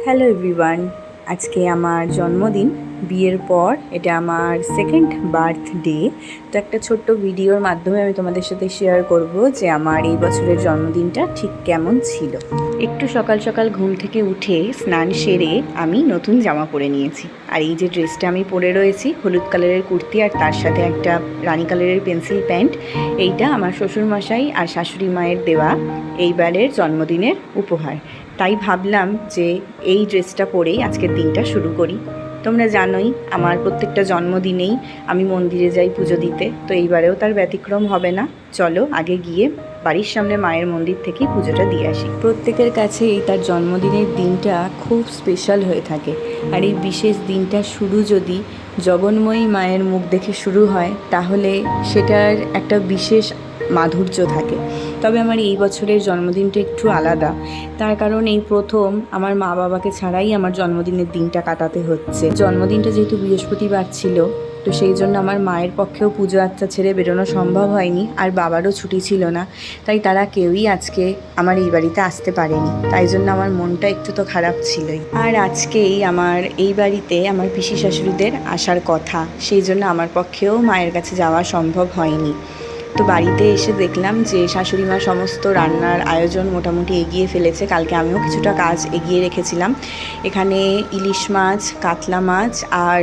Hello everyone, আজকে আমার জন্মদিন। বিয়ের পর এটা আমার সেকেন্ড বার্থডে। তো একটা ছোট্ট ভিডিওর মাধ্যমে আমি তোমাদের সাথে শেয়ার করব যে আমার এই বছরের জন্মদিনটা ঠিক কেমন ছিল। একটু সকাল সকাল ঘুম থেকে উঠে স্নান সেরে আমি নতুন জামা পরে নিয়েছি। আর এই যে ড্রেসটা আমি পরে রয়েছি, হলুদ কালারের কুর্তি আর তার সাথে একটা রানী কালারের পেন্সিল প্যান্ট, এইটা আমার শ্বশুরমশাই আর শাশুড়ি মায়ের দেওয়া এইবারের জন্মদিনের উপহার। তাই ভাবলাম যে এই ড্রেসটা পরেই আজকের দিনটা শুরু করি। তোমরা জানোই আমার প্রত্যেকটা জন্মদিনেই আমি মন্দিরে যাই পুজো দিতে, তো এইবারেও তার ব্যতিক্রম হবে না। চলো আগে গিয়ে বাড়ির সামনে মায়ের মন্দির থেকেই পুজোটা দিয়ে আসি। প্রত্যেকের কাছেই তার জন্মদিনের দিনটা খুব স্পেশাল হয়ে থাকে, আর এই বিশেষ দিনটা শুরু যদি জগন্ময়ী মায়ের মুখ দেখে শুরু হয় তাহলে সেটার একটা বিশেষ মাধুর্য থাকে। তবে আমার এই বছরের জন্মদিনটা একটু আলাদা, তার কারণ এই প্রথম আমার মা বাবাকে ছাড়াই আমার জন্মদিনের দিনটা কাটাতে হচ্ছে। জন্মদিনটা যেহেতু বৃহস্পতিবার ছিল, তো সেই জন্য আমার মায়ের পক্ষেও পুজো আচ্ছা ছেড়ে বেরোনো সম্ভব হয়নি, আর বাবারও ছুটি ছিল না। তাই তারা কেউই আজকে আমার এই বাড়িতে আসতে পারেনি, তাই জন্য আমার মনটা একটু তো খারাপ ছিলই। আর আজকেই আমার এই বাড়িতে আমার পিসি শাশুড়িদের আসার কথা, সেই জন্য আমার পক্ষেও মায়ের কাছে যাওয়া সম্ভব হয়নি। তো বাড়িতে এসে দেখলাম যে শাশুড়ি মা সমস্ত রান্নার আয়োজন মোটামুটি এগিয়ে ফেলেছে। কালকে আমিও কিছুটা কাজ এগিয়ে রেখেছিলাম। এখানে ইলিশ মাছ, কাতলা মাছ আর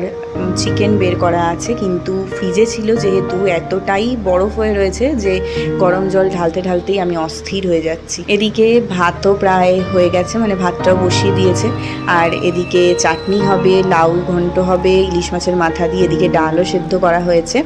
চিকেন বের করা আছে, কিন্তু ফ্রিজে ছিল যেহেতু এতটাই বরফ হয়ে রয়েছে যে গরম জল ঢালতে ঢালতেই আমি অস্থির হয়ে যাচ্ছি। এদিকে ভাতও প্রায় হয়ে গেছে, মানে ভাতটাও বসিয়ে দিয়েছে। আর এদিকে চাটনি হবে, লাউ ঘন্ট হবে, ইলিশ মাছের মাথা দিয়ে এদিকে ডালও সেদ্ধ করা হয়েছে।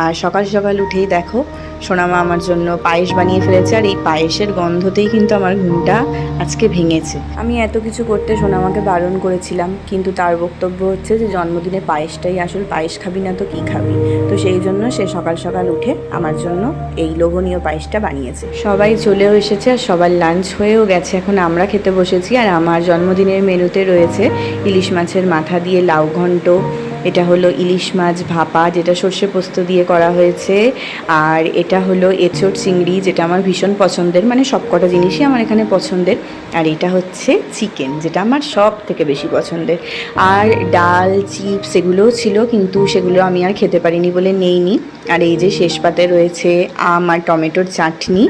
আর সকাল সকাল উঠেই দেখো সোনামা আমার জন্য পায়েস বানিয়ে ফেলেছে, আর এই পায়েসের গন্ধতেই কিন্তু আমার ঘুমটা আজকে ভেঙেছে। আমি এত কিছু করতে সোনামাকে বারণ করেছিলাম, কিন্তু তার বক্তব্য হচ্ছে যে জন্মদিনে পায়েসটাই আসল, পায়েস খাবি না তো কী খাবি। তো সেই জন্য সে সকাল সকাল উঠে আমার জন্য এই লোভনীয় পায়েসটা বানিয়েছে। সবাই চলেও এসেছে আর সবার লাঞ্চ হয়েও গেছে, এখন আমরা খেতে বসেছি। আর আমার জন্মদিনের মেনুতে রয়েছে ইলিশ মাছের মাথা দিয়ে লাউ ঘন্ট, এটা হলো ইলিশ মাছ ভাপা যেটা সর্ষে পোস্ত দিয়ে করা হয়েছে, আর এটা হলো এঁচোড় চিংড়ি যেটা আমার ভীষণ পছন্দের, মানে সব কটা জিনিসই আমার এখানে পছন্দের। আর এটা হচ্ছে চিকেন যেটা আমার সব থেকে বেশি পছন্দের। আর ডাল চিপস এগুলোও ছিল, কিন্তু সেগুলো আমি আর খেতে পারিনি বলে নেইনি। আর এই যে শেষ পাতে রয়েছে আম আর টমেটোর চাটনি,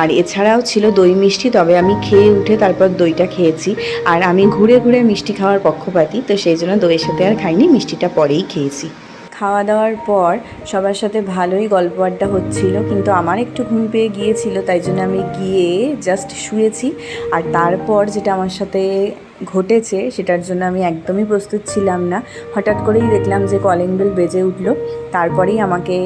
আর এছাড়াও ছিল দই মিষ্টি, তবে আমি খেয়ে উঠে তারপর দইটা খেয়েছি। আর আমি ঘুরে ঘুরে মিষ্টি খাওয়ার পক্ষপাতী, তো সেই জন্য দইয়ের সাথে আর খাইনি, মিষ্টিটা পরেই খেয়েছি। খাওয়া দাওয়ার পর সবার সাথে ভালোই গল্প আড্ডা হচ্ছিল, কিন্তু আমার একটু ঘুম পেয়ে গিয়েছিল, তাই জন্য আমি গিয়ে জাস্ট শুয়েছি। আর তারপর যেটা আমার সাথে ঘটেছে সেটার জন্য আমি একদমই প্রস্তুত ছিলাম না। হঠাৎ করেই দেখলাম যে কলিং বেল বেজে উঠলো, তারপরেই আমাকে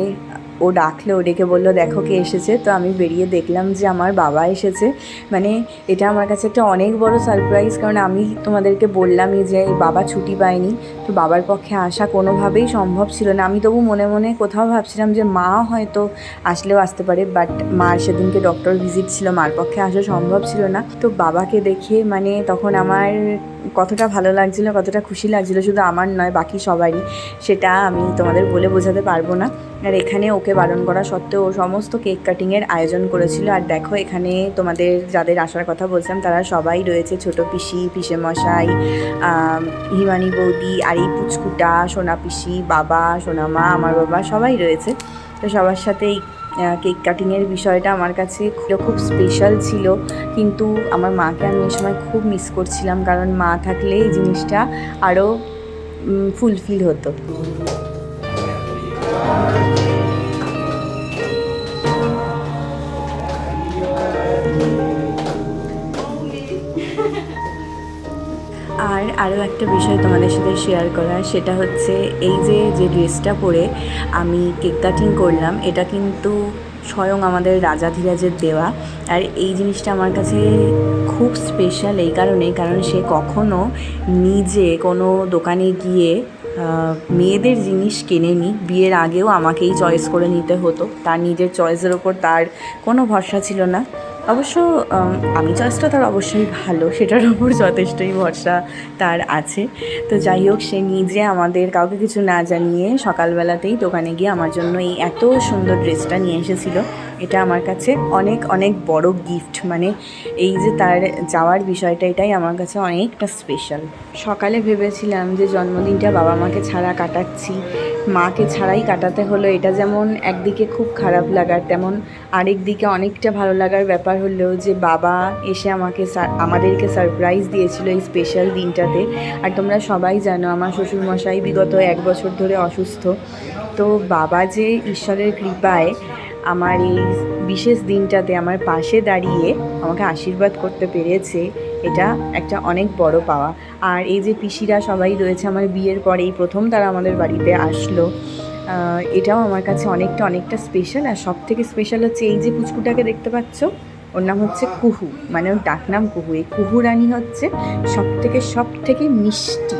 ও ডাকলো, ও ডেকে বললো দেখো কে এসেছে। তো আমি বেরিয়ে দেখলাম যে আমার বাবা এসেছে। মানে এটা আমার কাছে একটা অনেক বড় সারপ্রাইজ, কারণ আমি তোমাদেরকে বললামই যে বাবা ছুটি পায়নি, তো বাবার পক্ষে আসা কোনোভাবেই সম্ভব ছিল না। আমি তবু মনে মনে কোথাও ভাবছিলাম যে মা হয়তো আসলেও আসতে পারে, বাট মার সেদিনকে ডক্টর ভিজিট ছিল, মার পক্ষে আসা সম্ভব ছিল না। তো বাবাকে দেখে মানে তখন আমার কতটা ভালো লাগছিলো, কতটা খুশি লাগছিলো, শুধু আমার নয় বাকি সবারই, সেটা আমি তোমাদের বলে বোঝাতে পারবো না। আর এখানে ওকে বারণ করা সত্ত্বেও ও সমস্ত কেক কাটিংয়ের আয়োজন করেছিল। আর দেখো এখানে তোমাদের যাদের আসার কথা বলছিলাম তারা সবাই রয়েছে, ছোটো পিসি, পিসে মশাই, হিমানি বৌদি, আর এই পুচকুটা, সোনা পিসি, বাবা, সোনামা, আমার বাবা সবাই রয়েছে। তো সবার সাথেই কেক কাটিংয়ের বিষয়টা আমার কাছে খুব স্পেশাল ছিল, কিন্তু আমার মাকে আমি এই সময় খুব মিস করছিলাম, কারণ মা থাকলে এই জিনিসটা আরও ফুলফিল হতো। আর আরও একটা বিষয় তোমাদের সাথে শেয়ার করা, সেটা হচ্ছে এই যে ড্রেসটা পরে আমি কেক কাটিং করলাম, এটা কিন্তু স্বয়ং আমাদের রাজাধিরাজের দেওয়া। আর এই জিনিসটা আমার কাছে খুব স্পেশাল এই কারণেই, কারণ সে কখনো নিজে কোনো দোকানে গিয়ে মেয়েদের জিনিস কেনেনি। বিয়ের আগেও আমাকেই চয়েস করে নিতে হতো, তার নিজের চয়েসের ওপর তার কোনো ভরসা ছিল না। অবশ্য আমি চয়েসটা তার অবশ্যই ভালো, সেটার ওপর যথেষ্টই ভরসা তার আছে। তো যাই হোক, সে নিজে আমাদের কাউকে কিছু না জানিয়ে সকালবেলাতেই দোকানে গিয়ে আমার জন্য এই এত সুন্দর ড্রেসটা নিয়ে এসেছিলো। এটা আমার কাছে অনেক অনেক বড় গিফট, মানে এই যে তার যাওয়ার বিষয়টা, এটাই আমার কাছে অনেকটা স্পেশাল। সকালে ভেবেছিলাম যে জন্মদিনটা বাবা মাকে ছাড়া কাটাচ্ছি, মাকে ছাড়াই কাটাতে হলো। এটা যেমন একদিকে খুব খারাপ লাগার, তেমন আরেক দিকে অনেকটা ভালো লাগার ব্যাপার হলো যে বাবা এসে আমাদেরকে সারপ্রাইজ দিয়েছিল এই স্পেশাল দিনটাতে। আর তোমরা সবাই জানো আমার শ্বশুরমশাই বিগত 1 বছর ধরে অসুস্থ। তো বাবা যে ঈশ্বরের কৃপায় আমার এই বিশেষ দিনটাতে আমার পাশে দাঁড়িয়ে আমাকে আশীর্বাদ করতে পেরেছে, এটা একটা অনেক বড় পাওয়া। আর এই যে পিসিরা সবাই রয়েছে, আমার বিয়ের পরেই প্রথম তারা আমাদের বাড়িতে আসলো, এটাও আমার কাছে অনেকটা স্পেশাল। আর সব থেকে স্পেশাল হচ্ছে এই যে পুচকুটাকে দেখতে পাচ্ছ, ওর নাম হচ্ছে কুহু, মানে ওর ডাকনাম কুহু। এই কুহু রানী হচ্ছে সব থেকে মিষ্টি।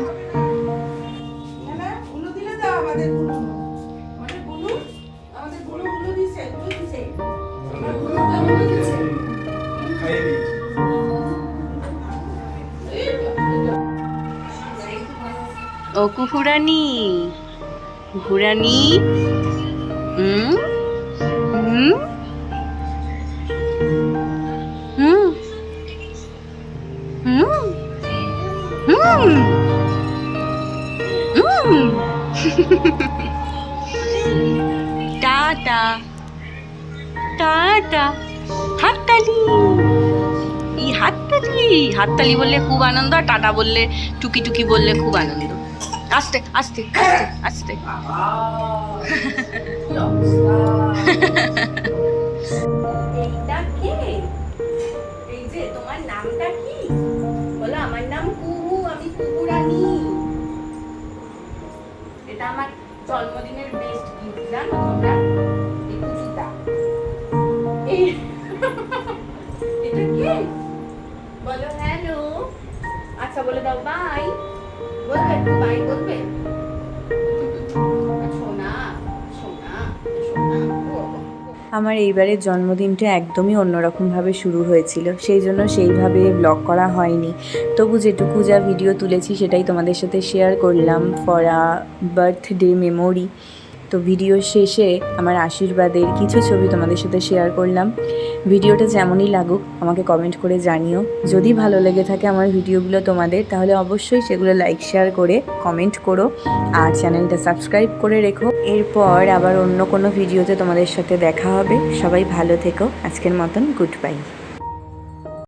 ও কুহুরানি, কুহুরানি, হুম হুম হুম হুম হুম হুম টাটা টাটা, হাততালি, এই হাততালি, হাততালি বললে খুব আনন্দ, আর টাটা বললে, টুকি টুকি বললে খুব আনন্দ। আস্তে আস্তে আস্তে আস্তে। এইটা কে? এই যে তোমার নামটা কি? বলো আমার নাম কুহু, আমি কুহু রানী। এটা আমার জন্মদিনের বেস্ট গিফট, জানো তোমরা? এই কুচিটা, এটা কে? বলো হ্যালো। আচ্ছা বলে দাও বাই। বলবে একটু বাই বলবে? সোনা সোনা সোনা। আমার এইবারের জন্মদিনটা একদমই অন্যরকমভাবে শুরু হয়েছিল, সেই জন্য সেইভাবে ব্লগ করা হয়নি। তবু যেটুকু যা ভিডিও তুলেছি সেটাই তোমাদের সাথে শেয়ার করলাম ফর আ বার্থডে মেমোরি। তো ভিডিও শেষে আমার আশীর্বাদের কিছু ছবি তোমাদের সাথে শেয়ার করলাম। ভিডিওটা যেমনই লাগুক আমাকে কমেন্ট করে জানিও। যদি ভালো লেগে থাকে আমার ভিডিওগুলো তোমাদের, তাহলে অবশ্যই সেগুলো লাইক শেয়ার করে কমেন্ট করো, আর চ্যানেলটা সাবস্ক্রাইব করে রেখো। এরপর আবার অন্য কোনো ভিডিওতে তোমাদের সাথে দেখা হবে। সবাই ভালো থেকো, আজকের মতন গুড বাই।